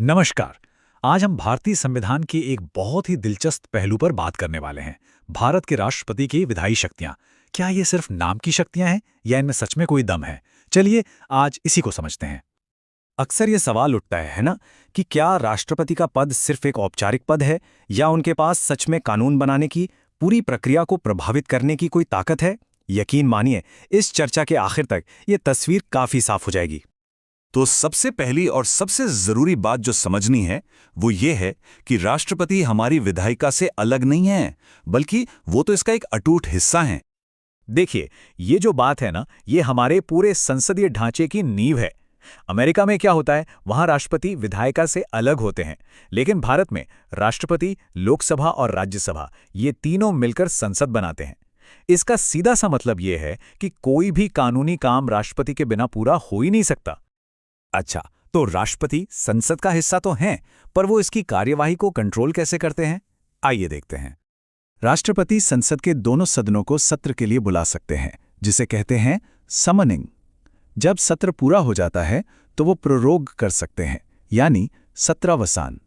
नमस्कार। आज हम भारतीय संविधान के एक बहुत ही दिलचस्प पहलू पर बात करने वाले हैं। भारत के राष्ट्रपति की विधायी शक्तियां। क्या ये सिर्फ नाम की शक्तियां हैं या इनमें सच में कोई दम है? चलिए आज इसी को समझते हैं। अक्सर ये सवाल उठता है ना, कि क्या राष्ट्रपति का पद सिर्फ एक औपचारिक पद है या उनके पास सच में कानून बनाने की, पूरी प्रक्रिया को प्रभावित करने की कोई ताकत है। यकीन मानिए, इस चर्चा के आखिर तक ये तस्वीर काफी साफ हो जाएगी। तो सबसे पहली और सबसे जरूरी बात जो समझनी है वो ये है कि राष्ट्रपति हमारी विधायिका से अलग नहीं है, बल्कि वो तो इसका एक अटूट हिस्सा है। देखिए, ये जो बात है ना, ये हमारे पूरे संसदीय ढांचे की नींव है। अमेरिका में क्या होता है, वहां राष्ट्रपति विधायिका से अलग होते हैं, लेकिन भारत में राष्ट्रपति, लोकसभा और राज्यसभा ये तीनों मिलकर संसद बनाते हैं। इसका सीधा सा मतलब ये है कि कोई भी कानूनी काम राष्ट्रपति के बिना पूरा हो ही नहीं सकता। अच्छा, तो राष्ट्रपति संसद का हिस्सा तो हैं, पर वो इसकी कार्यवाही को कंट्रोल कैसे करते हैं? आइए देखते हैं। राष्ट्रपति संसद के दोनों सदनों को सत्र के लिए बुला सकते हैं, जिसे कहते हैं समनिंग। जब सत्र पूरा हो जाता है तो वो प्रोरोग कर सकते हैं, यानी सत्रावसान।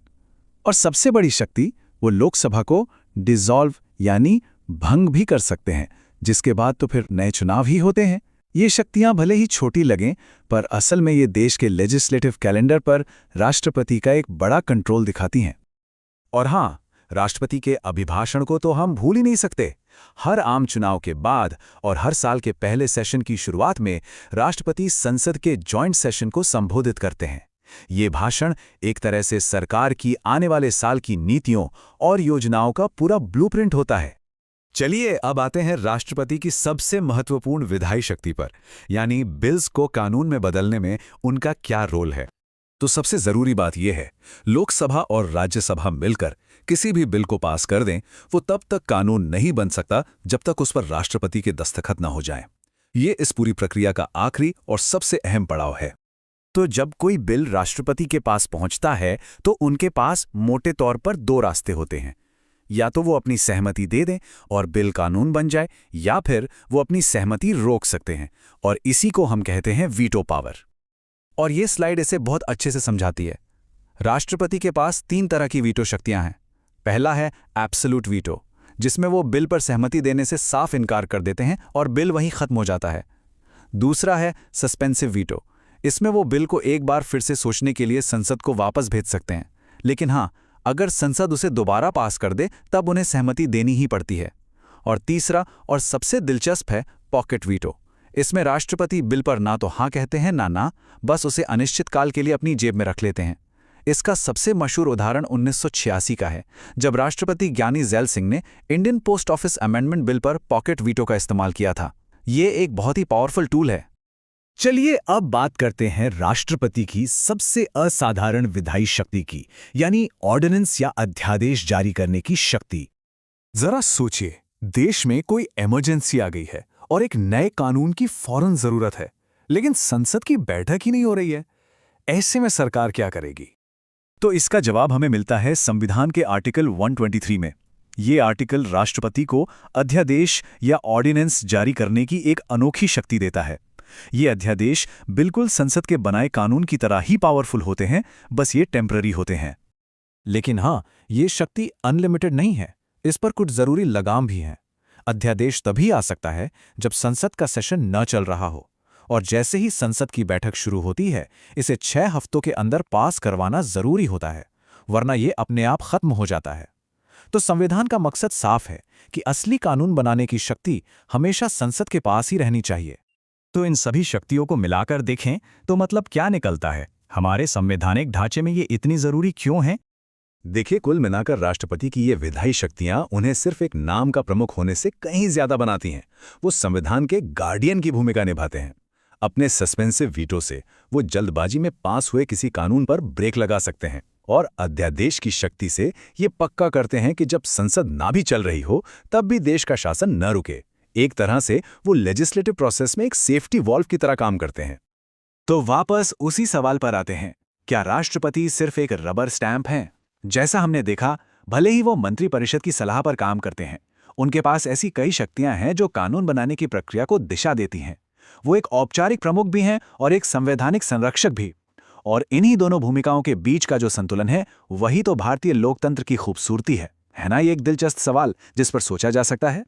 और सबसे बड़ी शक्ति, वो लोकसभा को डिसॉल्व यानी भंग भी कर सकते हैं, जिसके बाद तो फिर नए चुनाव ही होते हैं। ये शक्तियां भले ही छोटी लगें, पर असल में ये देश के लेजिस्लेटिव कैलेंडर पर राष्ट्रपति का एक बड़ा कंट्रोल दिखाती हैं। और हाँ, राष्ट्रपति के अभिभाषण को तो हम भूल ही नहीं सकते। हर आम चुनाव के बाद और हर साल के पहले सेशन की शुरुआत में राष्ट्रपति संसद के जॉइंट सेशन को संबोधित करते हैं। ये भाषण एक तरह से सरकार की आने वाले साल की नीतियों और योजनाओं का पूरा ब्लूप्रिंट होता है। चलिए अब आते हैं राष्ट्रपति की सबसे महत्वपूर्ण विधायी शक्ति पर, यानी बिल्स को कानून में बदलने में उनका क्या रोल है। तो सबसे जरूरी बात यह है, लोकसभा और राज्यसभा मिलकर किसी भी बिल को पास कर दें, वो तब तक कानून नहीं बन सकता जब तक उस पर राष्ट्रपति के दस्तखत न हो जाएं। ये इस पूरी प्रक्रिया का आखिरी और सबसे अहम पड़ाव है। तो जब कोई बिल राष्ट्रपति के पास पहुंचता है तो उनके पास मोटे तौर पर दो रास्ते होते हैं। या तो वो अपनी सहमति दे दें और बिल कानून बन जाए, या फिर वो अपनी सहमति रोक सकते हैं, और इसी को हम कहते हैं वीटो पावर। और ये स्लाइड इसे बहुत अच्छे से समझाती है। राष्ट्रपति के पास 3 तरह की वीटो शक्तियां हैं। पहला है एब्सोल्यूट वीटो, जिसमें वो बिल पर सहमति देने से साफ इनकार कर देते हैं और बिल वहीं खत्म हो जाता है। दूसरा है सस्पेंसिव वीटो। इसमें वो बिल को एक बार फिर से सोचने के लिए संसद को वापस भेज सकते हैं, लेकिन हाँ, अगर संसद उसे दोबारा पास कर दे तब उन्हें सहमति देनी ही पड़ती है। और तीसरा और सबसे दिलचस्प है पॉकेट वीटो। इसमें राष्ट्रपति बिल पर ना तो हाँ कहते हैं ना, बस उसे अनिश्चित काल के लिए अपनी जेब में रख लेते हैं। इसका सबसे मशहूर उदाहरण 1986 का है, जब राष्ट्रपति ज्ञानी ज़ैल सिंह ने Indian post office amendment bill पर पॉकेट वीटो का इस्तेमाल किया था। ये एक बहुत ही पावरफुल टूल है। चलिए अब बात करते हैं राष्ट्रपति की सबसे असाधारण विधायी शक्ति की, यानी ऑर्डिनेंस या अध्यादेश जारी करने की शक्ति। जरा सोचिए, देश में कोई इमरजेंसी आ गई है और एक नए कानून की फौरन जरूरत है, लेकिन संसद की बैठक ही नहीं हो रही है। ऐसे में सरकार क्या करेगी? तो इसका जवाब हमें मिलता है संविधान के आर्टिकल 123 में। ये आर्टिकल राष्ट्रपति को अध्यादेश या ऑर्डिनेंस जारी करने की एक अनोखी शक्ति देता है। ये अध्यादेश बिल्कुल संसद के बनाए कानून की तरह ही पावरफुल होते हैं, बस ये टेम्पररी होते हैं। लेकिन हाँ, ये शक्ति अनलिमिटेड नहीं है, इस पर कुछ जरूरी लगाम भी हैं। अध्यादेश तभी आ सकता है जब संसद का सेशन न चल रहा हो, और जैसे ही संसद की बैठक शुरू होती है, इसे 6 हफ्तों के अंदर पास करवाना जरूरी होता है, वरना ये अपने आप खत्म हो जाता है। तो संविधान का मकसद साफ है कि असली कानून बनाने की शक्ति हमेशा संसद के पास ही रहनी चाहिए। तो इन सभी शक्तियों को मिलाकर देखें तो मतलब क्या निकलता है? हमारे संवैधानिक ढांचे में ये इतनी जरूरी क्यों है? देखिए, कुल मिलाकर राष्ट्रपति की ये विधायी शक्तियां उन्हें सिर्फ एक नाम का प्रमुख होने से कहीं ज्यादा बनाती हैं। वो संविधान के गार्डियन की भूमिका निभाते हैं। अपने सस्पेंसिव वीटो से वो जल्दबाजी में पास हुए किसी कानून पर ब्रेक लगा सकते हैं, और अध्यादेश की शक्ति से ये पक्का करते हैं कि जब संसद ना भी चल रही हो तब भी देश का शासन न रुके। एक तरह से वो लेजिस्लेटिव प्रोसेस में एक सेफ्टी वॉल्व की तरह काम करते हैं। तो वापस उसी सवाल पर आते हैं, क्या राष्ट्रपति सिर्फ एक रबर स्टैंप हैं? जैसा हमने देखा, भले ही वो मंत्रिपरिषद की सलाह पर काम करते हैं, उनके पास ऐसी कई शक्तियां हैं जो कानून बनाने की प्रक्रिया को दिशा देती हैं। वो एक औपचारिक प्रमुख भी हैं और एक संवैधानिक संरक्षक भी। और इन्हीं दोनों भूमिकाओं के बीच का जो संतुलन है वही तो भारतीय लोकतंत्र की खूबसूरती है ना? ये एक दिलचस्प सवाल जिस पर सोचा जा सकता है।